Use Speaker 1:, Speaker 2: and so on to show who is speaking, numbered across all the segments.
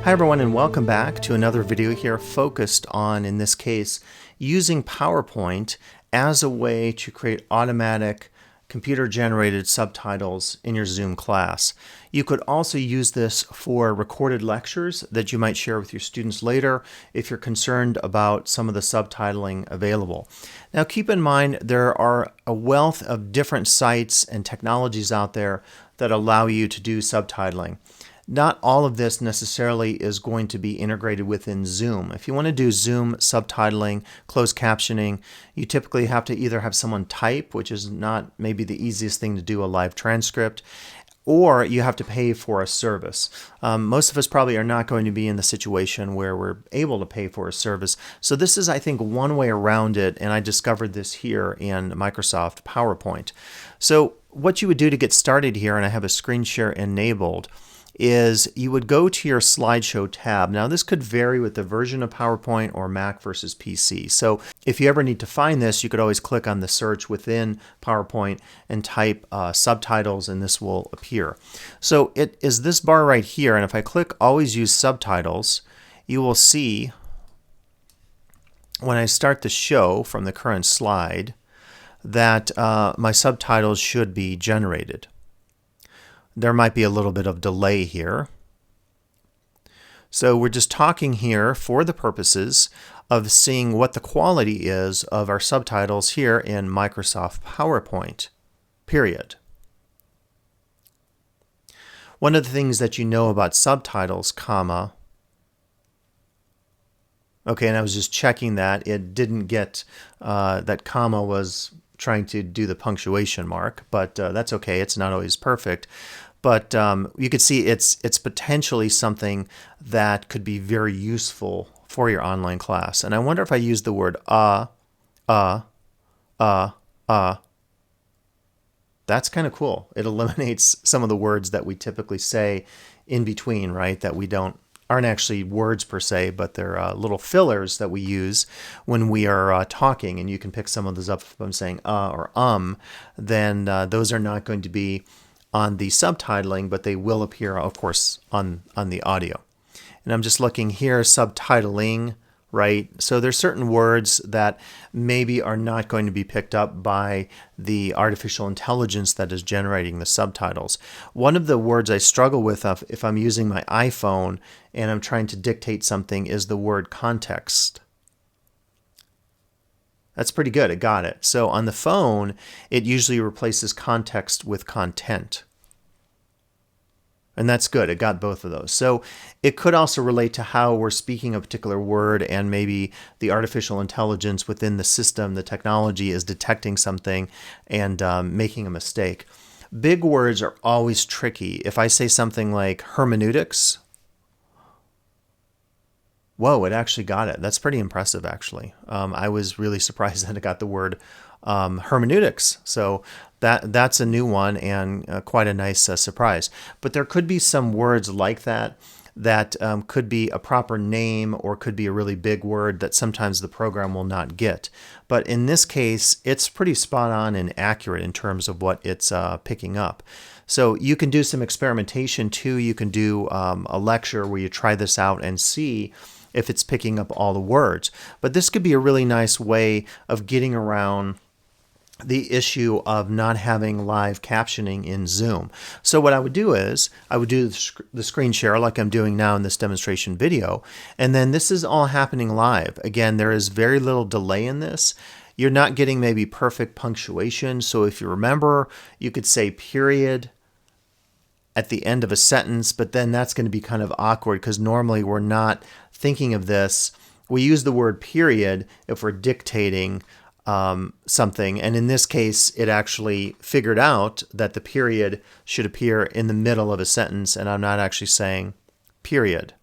Speaker 1: Hi everyone, and welcome back to another video here focused on, in this case, using PowerPoint as a way to create automatic computer-generated subtitles in your Zoom class. You could also use this for recorded lectures that you might share with your students later if you're concerned about some of the subtitling available. Now keep in mind there are a wealth of different sites and technologies out there that allow you to do subtitling. Not all of this necessarily is going to be integrated within Zoom. If you want to do Zoom subtitling, closed captioning, you typically have to either have someone type, which is not maybe the easiest thing to do, a live transcript, or you have to pay for a service. Most of us probably are not going to be in the situation where we're able to pay for a service. So this is, I think, one way around it, and I discovered this here in Microsoft PowerPoint. So what you would do to get started here, and I have a screen share enabled, is you would go to your slideshow tab. Now this could vary with the version of PowerPoint or Mac versus PC. So if you ever need to find this, you could always click on the search within PowerPoint and type subtitles, and this will appear. So it is this bar right here, and if I click always use subtitles, you will see when I start the show from the current slide that my subtitles should be generated. There might be a little bit of delay here. So we're just talking here for the purposes of seeing what the quality is of our subtitles here in Microsoft PowerPoint, period. One of the things that you know about subtitles, comma, okay, and I was just checking that. It didn't get that comma was trying to do the punctuation mark, but that's okay. It's not always perfect. But you could see it's potentially something that could be very useful for your online class. And I wonder if I use the word that's kind of cool. It eliminates some of the words that we typically say in between, right? That we aren't actually words per se, but they're little fillers that we use when we are talking. And you can pick some of those up if I'm saying or then those are not going to be on the subtitling, but they will appear, of course, on the audio. And I'm just looking here, subtitling, right? So there's certain words that maybe are not going to be picked up by the artificial intelligence that is generating the subtitles. One of the words I struggle with if I'm using my iPhone and I'm trying to dictate something is the word context. That's pretty good. It got it. So on the phone, it usually replaces context with content. And that's good. It got both of those. So it could also relate to how we're speaking a particular word, and maybe the artificial intelligence within the system, the technology, is detecting something and making a mistake. Big words are always tricky. If I say something like hermeneutics, whoa, it actually got it. That's pretty impressive, actually. I was really surprised that it got the word hermeneutics. So that's a new one and quite a nice surprise. But there could be some words like that could be a proper name or could be a really big word that sometimes the program will not get. But in this case, it's pretty spot on and accurate in terms of what it's picking up. So you can do some experimentation too. You can do a lecture where you try this out and see if it's picking up all the words. But this could be a really nice way of getting around the issue of not having live captioning in Zoom. So what I would do is I would do the screen share like I'm doing now in this demonstration video, and then this is all happening live. Again, there is very little delay in this. You're not getting maybe perfect punctuation. So if you remember, you could say period at the end of a sentence, but then that's going to be kind of awkward because normally we're not thinking of this. We use the word period if we're dictating something, and in this case it actually figured out that the period should appear in the middle of a sentence, and I'm not actually saying period.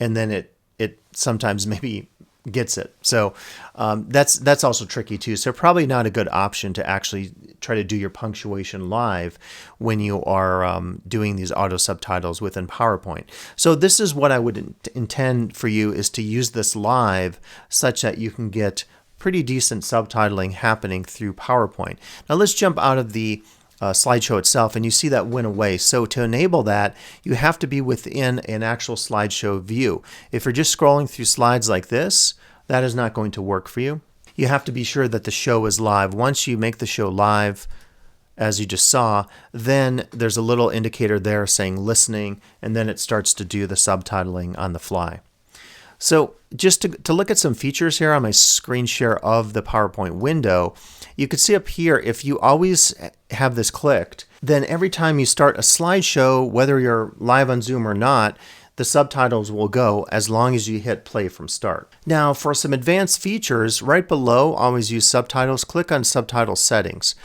Speaker 1: And then it sometimes maybe gets it. So that's also tricky too. So probably not a good option to actually try to do your punctuation live when you are doing these auto subtitles within PowerPoint. So this is what I would intend for you, is to use this live such that you can get pretty decent subtitling happening through PowerPoint. Now let's jump out of the slideshow itself, and you see that went away. So to enable that, you have to be within an actual slideshow view. If you're just scrolling through slides like this, that is not going to work for you. You have to be sure that the show is live. Once you make the show live, as you just saw, then there's a little indicator there saying listening, and then it starts to do the subtitling on the fly. So just to look at some features here on my screen share of the PowerPoint window, you can see up here, if you always have this clicked, then every time you start a slideshow, whether you're live on Zoom or not, the subtitles will go as long as you hit play from start. Now for some advanced features, right below always use subtitles, click on subtitle settings.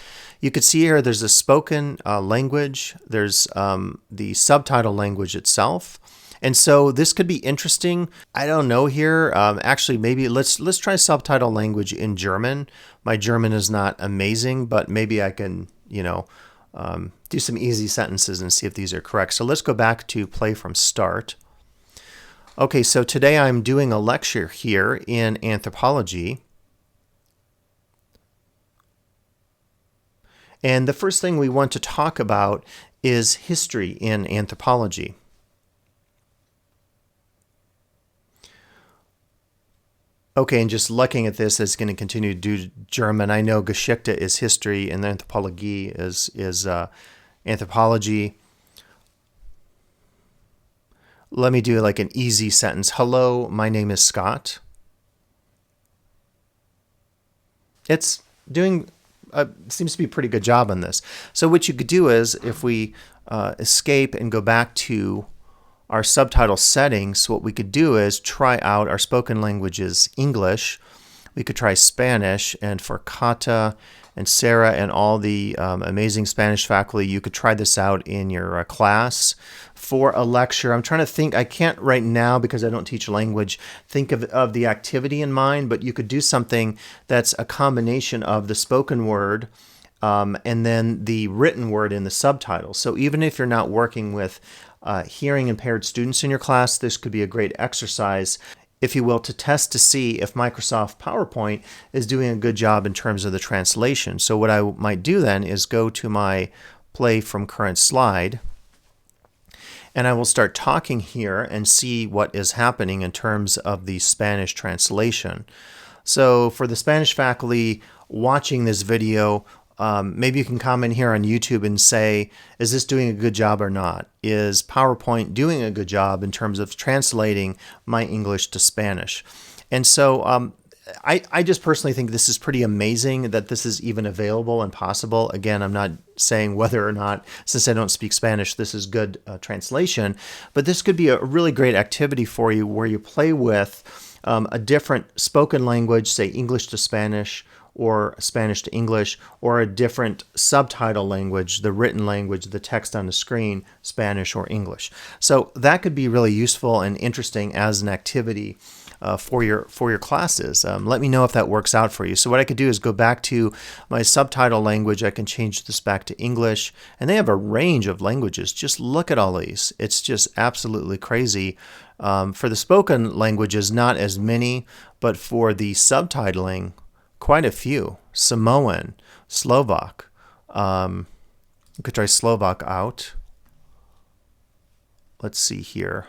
Speaker 1: You can see here there's a spoken language, there's the subtitle language itself. And so this could be interesting. I don't know here. Actually, maybe let's try subtitle language in German. My German is not amazing, but maybe I can, do some easy sentences and see if these are correct. So let's go back to play from start. Okay, so today I'm doing a lecture here in anthropology. And the first thing we want to talk about is history in anthropology. Okay, and just looking at this, it's going to continue to do German. I know Geschichte is history, and Anthropologie is anthropology. Let me do like an easy sentence. Hello, my name is Scott. It's doing, seems to be a pretty good job on this. So what you could do is, if we escape and go back to our subtitle settings, what we could do is try out our spoken languages English. We could try Spanish, and for Kata and Sarah and all the amazing Spanish faculty, you could try this out in your class for a lecture. I'm trying to think, I can't right now because I don't teach language, think of the activity in mind, but you could do something that's a combination of the spoken word and then the written word in the subtitles. So even if you're not working with hearing impaired students in your class, this could be a great exercise, if you will, to test to see if Microsoft PowerPoint is doing a good job in terms of the translation. So what I might do then is go to my play from current slide, and I will start talking here and see what is happening in terms of the Spanish translation. So for the Spanish faculty watching this video, maybe you can comment here on YouTube and say, is this doing a good job or not? Is PowerPoint doing a good job in terms of translating my English to Spanish? And so I just personally think this is pretty amazing that this is even available and possible. Again, I'm not saying whether or not, since I don't speak Spanish, this is good translation, but this could be a really great activity for you where you play with a different spoken language, say English to Spanish, or Spanish to English, or a different subtitle language, the written language, the text on the screen, Spanish or English. So that could be really useful and interesting as an activity for your classes. Let me know if that works out for you. So what I could do is go back to my subtitle language. I can change this back to English, and they have a range of languages. Just look at all these. It's just absolutely crazy. For the spoken languages, not as many, but for the subtitling, quite a few. Samoan, Slovak. You could try Slovak out. Let's see here.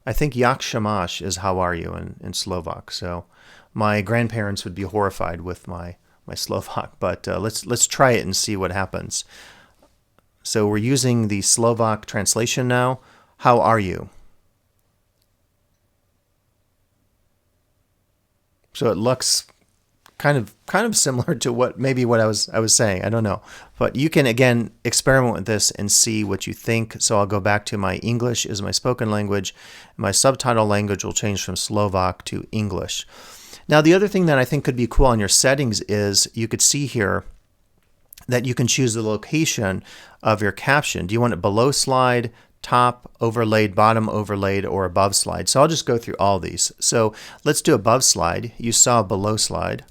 Speaker 1: I think Jak się masz is how are you in Slovak. So my grandparents would be horrified with my Slovak, but let's try it and see what happens. So we're using the Slovak translation now. How are you? So it looks kind of similar to what I was saying. I don't know, but you can again experiment with this and see what you think. So I'll go back to my English is my spoken language. My subtitle language will change from Slovak to English. Now the other thing that I think could be cool on your settings is you could see here that you can choose the location of your caption. Do you want it below slide, top overlaid, bottom overlaid, or above slide? So I'll just go through all these. So let's do above slide. You saw below slide.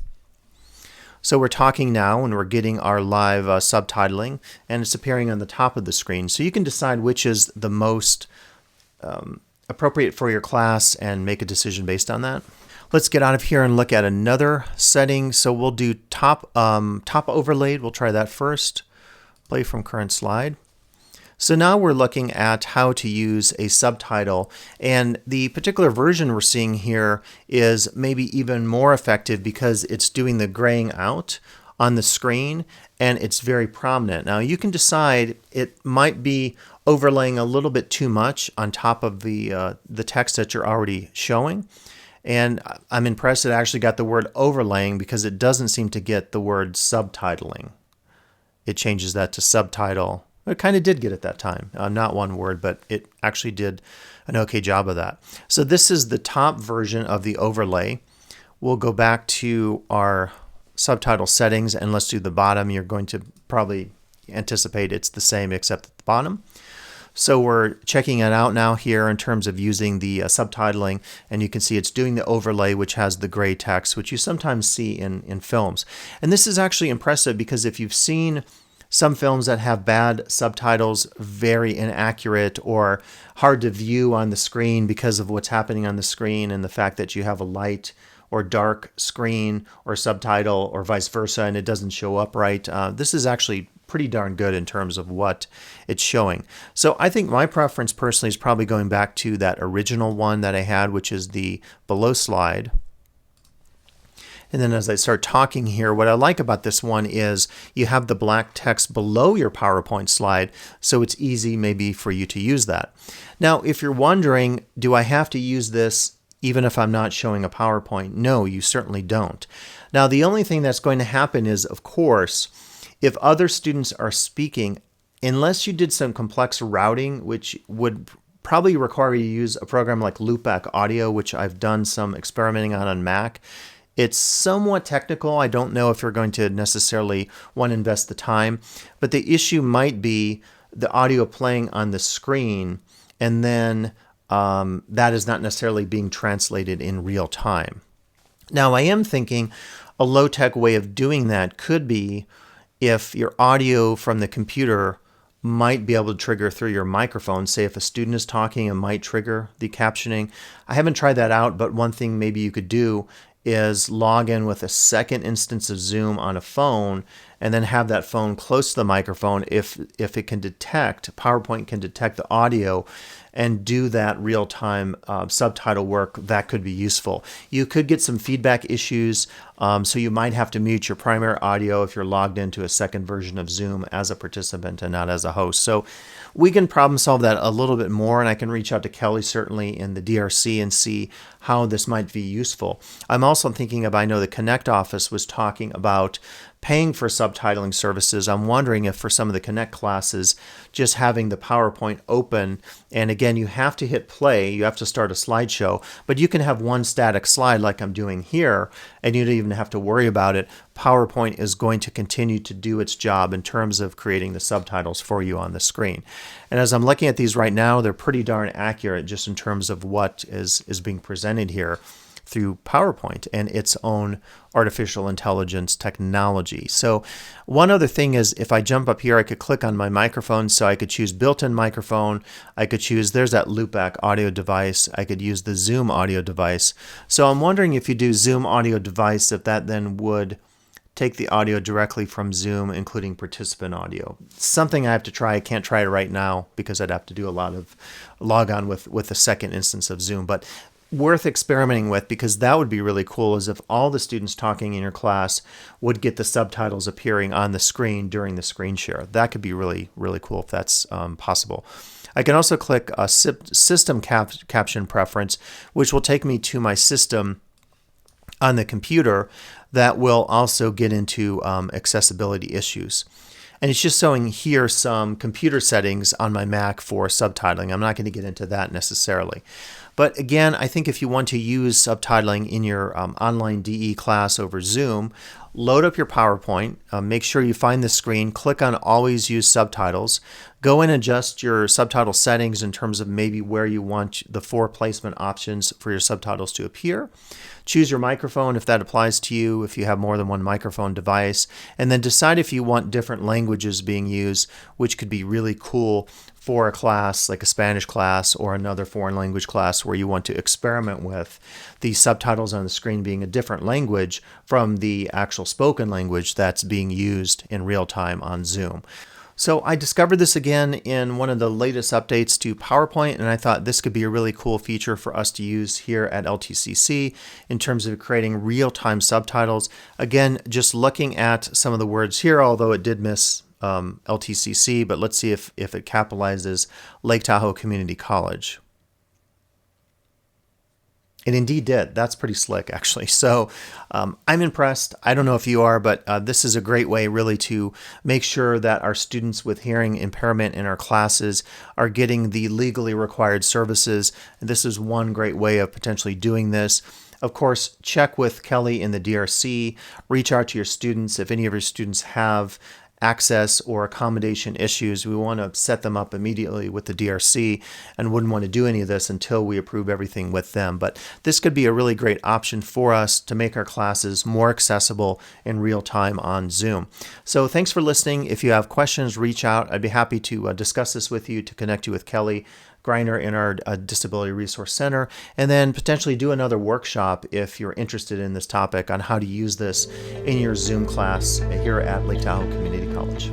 Speaker 1: So we're talking now and we're getting our live subtitling, and it's appearing on the top of the screen. So you can decide which is the most appropriate for your class and make a decision based on that. Let's get out of here and look at another setting. So we'll do top overlaid. We'll try that first. Play from current slide. So now we're looking at how to use a subtitle, and the particular version we're seeing here is maybe even more effective because it's doing the graying out on the screen and it's very prominent. Now you can decide it might be overlaying a little bit too much on top of the text that you're already showing. And I'm impressed it actually got the word overlaying because it doesn't seem to get the word subtitling. It changes that to subtitle. It kind of did get it that time. Not one word, but it actually did an okay job of that. So this is the top version of the overlay. We'll go back to our subtitle settings and let's do the bottom. You're going to probably anticipate it's the same except at the bottom. So we're checking it out now here in terms of using the subtitling, and you can see it's doing the overlay, which has the gray text, which you sometimes see in films. And this is actually impressive because if you've seen some films that have bad subtitles, very inaccurate or hard to view on the screen because of what's happening on the screen and the fact that you have a light or dark screen or subtitle or vice versa and it doesn't show up right. This is actually pretty darn good in terms of what it's showing. So I think my preference personally is probably going back to that original one that I had, which is the below slide. And then as I start talking here, what I like about this one is you have the black text below your PowerPoint slide, so it's easy maybe for you to use that. Now, if you're wondering, do I have to use this even if I'm not showing a PowerPoint? No, you certainly don't. Now, the only thing that's going to happen is, of course, if other students are speaking, unless you did some complex routing, which would probably require you to use a program like Loopback Audio, which I've done some experimenting on Mac. It's somewhat technical. I don't know if you're going to necessarily want to invest the time, but the issue might be the audio playing on the screen and then that is not necessarily being translated in real time. Now, I am thinking a low-tech way of doing that could be if your audio from the computer might be able to trigger through your microphone. Say if a student is talking, it might trigger the captioning. I haven't tried that out, but one thing maybe you could do is log in with a second instance of Zoom on a phone and then have that phone close to the microphone. If it can detect, PowerPoint can detect the audio and do that real-time subtitle work, that could be useful. You could get some feedback issues, so you might have to mute your primary audio if you're logged into a second version of Zoom as a participant and not as a host. So we can problem solve that a little bit more, and I can reach out to Kelly certainly in the DRC and see how this might be useful. I'm also thinking of, I know the Connect office was talking about paying for subtitling services. I'm wondering if for some of the Connect classes, just having the PowerPoint open, and again, you have to hit play, you have to start a slideshow, but you can have one static slide like I'm doing here, and you don't even have to worry about it. PowerPoint is going to continue to do its job in terms of creating the subtitles for you on the screen. And as I'm looking at these right now, they're pretty darn accurate just in terms of what is being presented here through PowerPoint and its own artificial intelligence technology. So one other thing is if I jump up here, I could click on my microphone. So I could choose built-in microphone. I could choose, there's that loopback audio device. I could use the Zoom audio device. So I'm wondering if you do Zoom audio device, if that then would take the audio directly from Zoom, including participant audio. Something I have to try. I can't try it right now because I'd have to do a lot of log on with a second instance of Zoom. But worth experimenting with, because that would be really cool, is if all the students talking in your class would get the subtitles appearing on the screen during the screen share. That could be really, really cool if that's possible. I can also click a system caption preference, which will take me to my system on the computer that will also get into accessibility issues. And it's just showing here some computer settings on my Mac for subtitling. I'm not going to get into that necessarily. But again, I think if you want to use subtitling in your online DE class over Zoom, load up your PowerPoint, make sure you find the screen, click on Always Use Subtitles, Go and adjust your subtitle settings in terms of maybe where you want the 4 placement options for your subtitles to appear. Choose your microphone if that applies to you, if you have more than one microphone device, and then decide if you want different languages being used, which could be really cool for a class like a Spanish class or another foreign language class where you want to experiment with the subtitles on the screen being a different language from the actual spoken language that's being used in real time on Zoom. So I discovered this again in one of the latest updates to PowerPoint, and I thought this could be a really cool feature for us to use here at LTCC in terms of creating real-time subtitles. Again, just looking at some of the words here, although it did miss LTCC, but let's see if it capitalizes Lake Tahoe Community College. It indeed did. That's pretty slick, actually. So I'm impressed. I don't know if you are, but this is a great way really to make sure that our students with hearing impairment in our classes are getting the legally required services. And this is one great way of potentially doing this. Of course, check with Kelly in the DRC. Reach out to your students. If any of your students have access or accommodation issues, we want to set them up immediately with the DRC and wouldn't want to do any of this until we approve everything with them. But this could be a really great option for us to make our classes more accessible in real time on Zoom. So thanks for listening. If you have questions, reach out. I'd be happy to discuss this with you, to connect you with Kelly Greiner in our Disability Resource Center, and then potentially do another workshop if you're interested in this topic on how to use this in your Zoom class here at Lake Tahoe Community College.